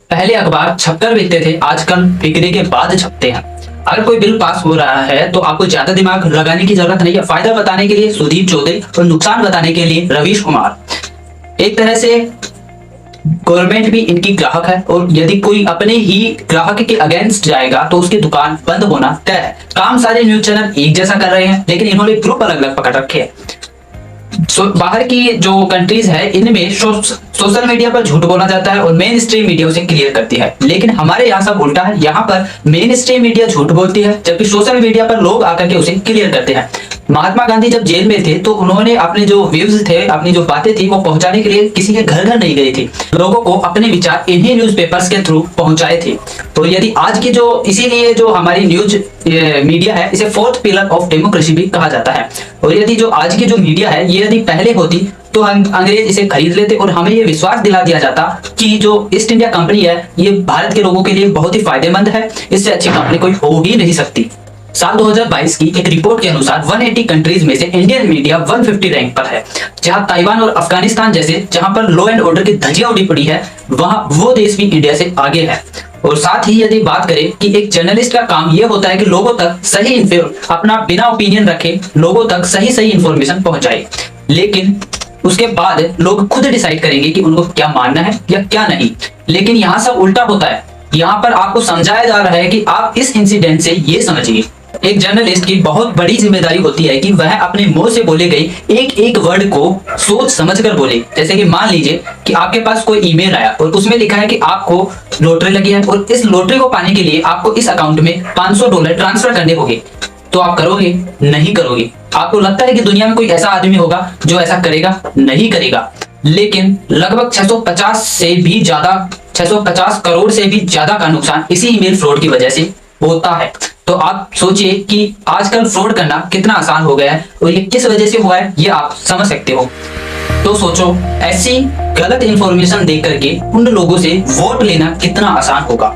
पहले अखबार छपकर बिकते थे, आजकल बिकने के बाद छपते हैं। अगर कोई बिल पास हो रहा है तो आपको ज्यादा दिमाग लगाने की जरूरत नहीं है। फायदा बताने के लिए सुदीप चौधरी और नुकसान बताने के लिए रवीश कुमार। एक तरह से गवर्नमेंट भी इनकी ग्राहक है, और यदि कोई अपने ही ग्राहक के अगेंस्ट जाएगा तो उसकी दुकान बंद होना तय है। काम सारे न्यूज चैनल एक जैसा कर रहे हैं, लेकिन इन्होंने ग्रुप अलग अलग पकड़ रखे हैं। बाहर की जो कंट्रीज है इनमें सोशल मीडिया पर झूठ बोला जाता है और मेन स्ट्रीम मीडिया उसे क्लियर करती है, लेकिन हमारे यहाँ सब उल्टा है। यहाँ पर मेन स्ट्रीम मीडिया झूठ बोलती है, जबकि सोशल मीडिया पर लोग आकर के उसे क्लियर करते हैं। महात्मा गांधी जब जेल में थे तो उन्होंने अपने जो व्यूज थे, अपनी जो बातें थी, वो पहुंचाने के लिए किसी के घर घर नहीं गए थे, लोगों को अपने विचार इन्हीं न्यूज़पेपर्स के थ्रू पहुंचाए थे। तो यदि आज की जो इसीलिए जो हमारी न्यूज मीडिया है, इसे फोर्थ पिलर ऑफ डेमोक्रेसी भी कहा जाता है। और यदि जो आज की जो मीडिया है ये यदि पहले होती तो हम अंग्रेज इसे खरीद लेते और हमें ये विश्वास दिला दिया जाता कि जो ईस्ट इंडिया कंपनी है ये भारत के लोगों के लिए बहुत ही फायदेमंद है, इससे अच्छी कंपनी कोई हो ही नहीं सकती। साल 2022 की एक रिपोर्ट के अनुसार 180 कंट्रीज में से इंडियन मीडिया 150 रैंक पर है। जहां ताइवान और अफगानिस्तान जैसे जहां पर लॉ एंड ऑर्डर की धज्जियां उड़ी पड़ी है, वहां वो देश भी इंडिया से आगे है। और साथ ही यदि बात करें कि एक जर्नलिस्ट का काम यह होता है कि लोगों तक सही अपना बिना ओपिनियन रखे लोगों तक सही इंफॉर्मेशन पहुंचाए, लेकिन उसके बाद लोग खुद डिसाइड करेंगे कि उनको क्या मानना है या क्या नहीं। लेकिन यहाँ सब उल्टा होता है। यहाँ पर आपको समझाया जा रहा है कि आप इस इंसिडेंट से ये समझिए, एक जर्नलिस्ट की बहुत बड़ी जिम्मेदारी होती है कि वह अपने मुंह से बोले गए एक एक वर्ड को सोच समझकर बोले। जैसे कि मान लीजिए कि आपके पास कोई ईमेल आया और उसमें लिखा है कि आपको लॉटरी लगी है और इस लॉटरी को पाने के लिए आपको इस अकाउंट में $500 ट्रांसफर करने होंगे, तो आप करोगे? नहीं करोगे। आपको लगता है कि दुनिया में कोई ऐसा आदमी होगा जो ऐसा करेगा? नहीं करेगा। लेकिन लगभग 650 करोड़ से भी ज्यादा का नुकसान इसी ईमेल फ्रॉड की वजह से होता है। तो आप सोचिए कि आजकल फ्रॉड करना कितना आसान हो गया है और ये किस वजह से हुआ है, ये आप समझ सकते हो। तो सोचो, ऐसी गलत इंफॉर्मेशन देख करके उन लोगों से वोट लेना कितना आसान होगा।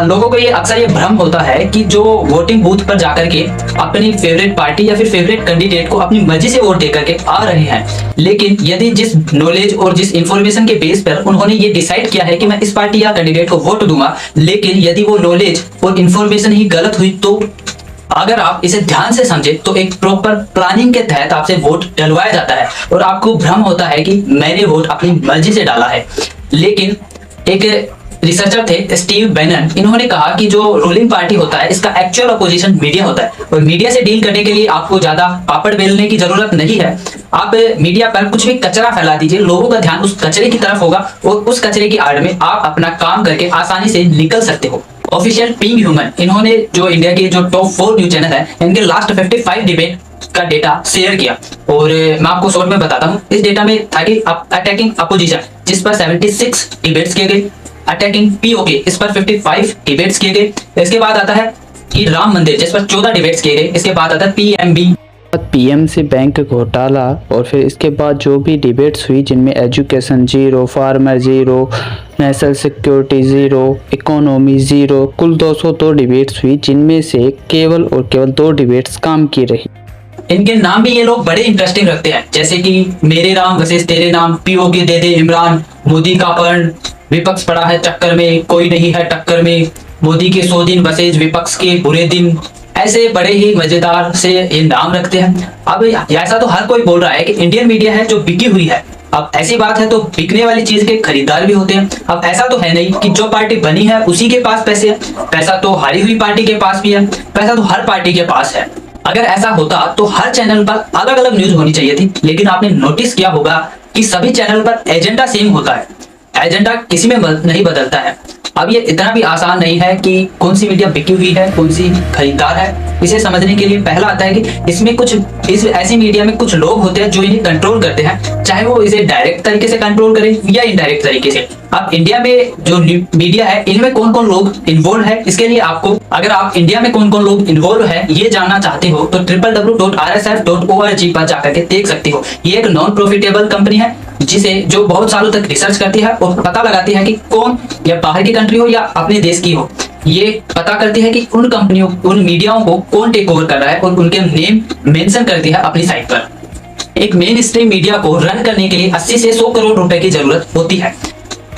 लोगों को ये अक्सर ये भ्रम होता है कि जो वोटिंग बूथ पर जाकर के अपनी फेवरेट पार्टी या फिर फेवरेट कैंडिडेट को अपनी मर्जी से वोट देकर के आ रहे हैं, लेकिन यदि जिस नॉलेज और जिस इंफॉर्मेशन के बेस पर उन्होंने ये डिसाइड किया है कि मैं इस पार्टी या कैंडिडेट को वोट दूंगा, लेकिन यदि वो नॉलेज और इंफॉर्मेशन ही गलत हुई, तो अगर आप इसे ध्यान से समझे तो एक प्रॉपर प्लानिंग के तहत आपसे वोट डलवाया जाता है और आपको भ्रम होता है कि मैंने वोट अपनी मर्जी से डाला है। लेकिन एक रिसर्चर थे स्टीव बैनन, इन्होंने कहा कि जो रूलिंग पार्टी होता है इसका एक्चुअल अपोजिशन मीडिया होता है, और मीडिया से डील करने के लिए आपको ज्यादा पापड़ बेलने की जरूरत नहीं है। आप मीडिया पर कुछ भी कचरा फैला दीजिए, लोगों का ध्यान उस कचरे की तरफ होगा और उस कचरे की आड़ में आप अपना काम करके आसानी से निकल सकते हो। ऑफिशियल पिंग ह्यूमन, इन्होंने जो इंडिया के जो टॉप 4 न्यूज चैनल है इनके लास्ट 55 डिबेट का डेटा शेयर किया, और मैं आपको शॉर्ट में बताता हूँ। इस डेटा में था कि अटैकिंग अपोजिशन, जिस पर 76 डिबेट्स किए गए, अटैकिंग पीओके, इस पर 55 डिबेट्स किए गए। इसके बाद आता है कि राम मंदिर, जिस पर 14 डिबेट्स किए गए। इसके बाद आता है पीएमसी बैंक घोटाला, और फिर इसके बाद जो भी डिबेट्स हुई जिनमें education zero, farmer zero, national security zero, economy zero, कुल 202 डिबेट्स हुई, जिनमें से केवल और केवल 2 डिबेट्स काम की रही। इनके नाम भी ये लोग बड़े इंटरेस्टिंग रखते हैं, जैसे कि मेरे राम वर्सेस तेरे नाम, पीओके दे दे इमरान, मोदी का पर्ण, विपक्ष पड़ा है चक्कर में, कोई नहीं है टक्कर में, मोदी के 100 दिन वर्सेस विपक्ष के बुरे दिन। ऐसे बड़े ही मजेदार से ये नाम रखते हैं। अब ऐसा तो हर कोई बोल रहा है कि इंडियन मीडिया है जो बिकी हुई है। अब ऐसी बात है तो बिकने वाली चीज के खरीदार भी होते हैं। अब ऐसा तो है नहीं कि जो पार्टी बनी है उसी के पास पैसे है, पैसा तो हारी हुई पार्टी के पास भी है, पैसा तो हर पार्टी के पास है। अगर ऐसा होता तो हर चैनल पर अलग अलग न्यूज होनी चाहिए थी, लेकिन आपने नोटिस किया होगा कि सभी चैनल पर एजेंडा सेम होता है, एजेंडा किसी में नहीं बदलता है। अब ये इतना भी आसान नहीं है कि कौन सी मीडिया बिकी हुई है, कौन सी खरीदार है। इसे समझने के लिए पहला आता है कि इसमें इस ऐसी मीडिया में कुछ लोग होते हैं जो इन्हें कंट्रोल करते हैं, चाहे वो इसे डायरेक्ट तरीके से कंट्रोल करें या इनडायरेक्ट तरीके से। अब इंडिया में जो मीडिया है इनमें कौन कौन लोग इन्वॉल्व है, इसके लिए आपको, अगर आप इंडिया में कौन कौन लोग इन्वॉल्व है ये जानना चाहते हो तो www.rsf.org पर जाकर के देख सकते हो। ये एक नॉन प्रॉफिटेबल कंपनी है जो बहुत सालों तक रिसर्च करती है और पता लगाती है कि कौन, या बाहर की कंट्री हो या अपने देश की हो, ये पता करती है कि उन कंपनियों, उन मीडियाओं को कौन टेक ओवर कर रहा है और उनके नेम मेंशन करती है अपनी साइट पर। एक मेन स्ट्रीम मीडिया को रन करने के लिए 80 से 100 करोड़ रुपए की जरूरत होती है।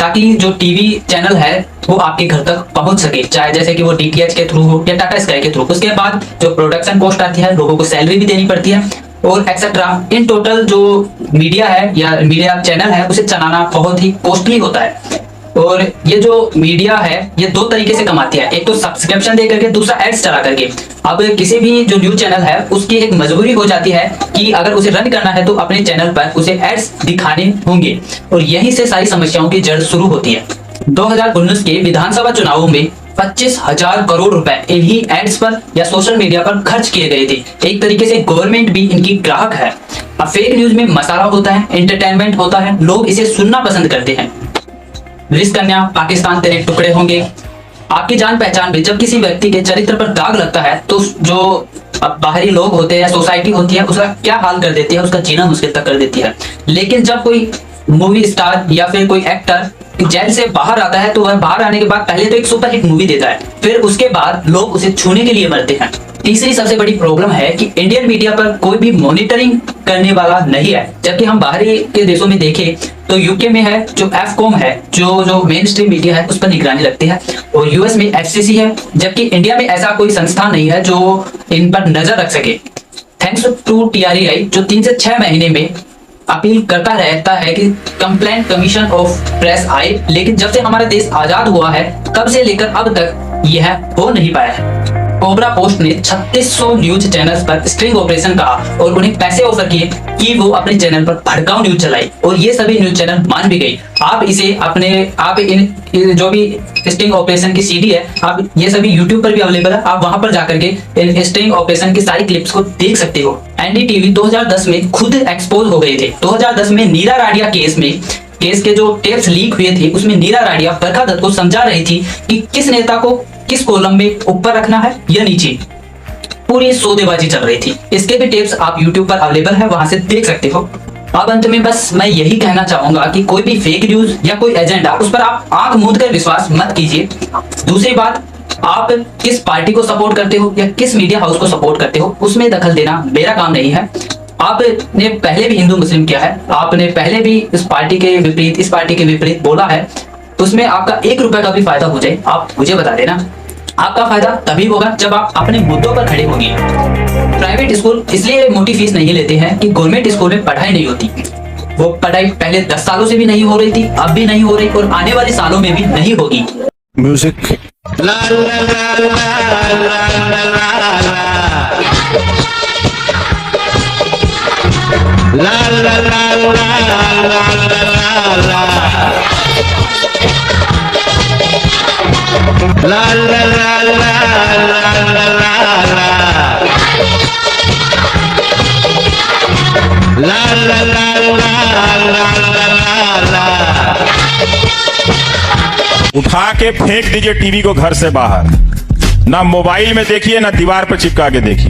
ताकि जो टीवी चैनल है वो आपके घर तक पहुंच सके, चाहे जैसे कि वो डीटीएच के थ्रू हो या टाटा स्काई के थ्रू। उसके बाद जो प्रोडक्शन कॉस्ट आती है, लोगों को सैलरी भी देनी पड़ती है और एक्सेट्रा। इन टोटल जो मीडिया है या मीडिया चैनल है उसे चलाना बहुत ही कॉस्टली होता है। और ये जो मीडिया है ये दो तरीके से कमाती है, एक तो सब्सक्रिप्शन दे करके, दूसरा एड्स चला करके। अब किसी भी जो न्यूज चैनल है उसकी एक मजबूरी हो जाती है कि अगर उसे रन करना है तो अपने चैनल पर उसे एड्स दिखाने होंगे, और यहीं से सारी समस्याओं की जड़ शुरू होती है। 2019 के विधानसभा चुनावों में 25,000 करोड़ रुपए इन्हीं एड्स पर या सोशल मीडिया पर खर्च किए गए थे। एक तरीके से गवर्नमेंट भी इनकी ग्राहक है। अब फेक न्यूज में मसाला होता है, एंटरटेनमेंट होता है, लोग इसे सुनना पसंद करते हैं। रिस्क कन्या, पाकिस्तान तेरे टुकड़े होंगे, आपकी जान पहचान भी। जब किसी व्यक्ति के चरित्र पर दाग लगता है तो जो बाहरी लोग होते हैं या सोसाइटी होती है उसका क्या हाल कर देती है, उसका जीना मुश्किल तक कर देती है। लेकिन जब कोई मूवी स्टार या फिर कोई एक्टर जेल से बाहर आता है तो वह बाहर आने के बाद पहले तो एक सुपरहिट मूवी देता है, फिर उसके बाद लोग उसे छूने के लिए मरते हैं। तीसरी सबसे बड़ी प्रॉब्लम है कि इंडियन मीडिया पर कोई भी मॉनिटरिंग करने वाला नहीं है। जबकि हम बाहरी के देशों में देखें तो यूके में है जो एफकॉम है, जो मेन स्ट्रीम मीडिया है उस पर निगरानी रखती है, और यूएस में एफसीसी है। जबकि इंडिया में ऐसा कोई संस्थान नहीं है जो इन पर नजर रख सके। थैंक्स टू TRAI जो 3 से 6 महीने में अपील करता रहता है कि कंप्लेंट कमीशन ऑफ प्रेस आए, लेकिन जब से हमारा देश आजाद हुआ है तब से लेकर अब तक यह हो नहीं पाया है। कोबरा पोस्ट ने 3600 न्यूज चैनल्स पर स्ट्रिंग ऑपरेशन कहा और उन्हें पैसे ऑफर किए कि वो अपने चैनल पर भड़काऊ न्यूज चलाए, और ये सभी न्यूज चैनल मान भी गई। आप इन जो भी स्ट्रिंग ऑपरेशन की CD है, आप ये सभी YouTube पर भी अवेलेबल है, आप वहां पर जाकर के इन स्ट्रिंग ऑपरेशन की सारी क्लिप्स को देख सकते हो। NDTV 2010 में खुद एक्सपोज हो गए थे। 2010 में नीरा राडिया केस के जो टेप्स लीक हुए थे उसमें नीरा राडिया बरखा दत्त को समझा रही थी कि किस नेता को किस कॉलम में ऊपर रखना है या नीचे। पूरी सौदेबाजी चल रही थी। इसके भी टेप्स आप YouTube पर अवेलेबल है, वहां से देख सकते हो। अब अंत में बस मैं यही कहना चाहूंगा कि कोई भी फेक न्यूज या कोई एजेंडा उस पर आप आंख मूंद कर विश्वास मत कीजिए। दूसरी बात, आप किस पार्टी को सपोर्ट करते हो या किस मीडिया हाउस को सपोर्ट करते हो उसमें दखल देना मेरा काम नहीं है। आपने पहले भी हिंदू मुस्लिम किया है, आपने पहले भी इस पार्टी के विपरीत बोला है, उसमें आपका 1 रुपए का भी फायदा हो जाए आप मुझे बता देना। आपका फायदा तभी होगा जब आप अपने मुद्दों पर खड़े होंगे। प्राइवेट स्कूल इसलिए मोटी फीस नहीं लेते हैं कि गवर्नमेंट स्कूल में पढ़ाई नहीं होती। वो पढ़ाई पहले 10 सालों से भी नहीं हो रही थी, अब भी नहीं हो रही और आने वाले सालों में भी नहीं होगी। म्यूजिक उठा के फेंक दीजिए टीवी को घर से बाहर। ना मोबाइल में देखिए ना दीवार पर चिपका के देखिए।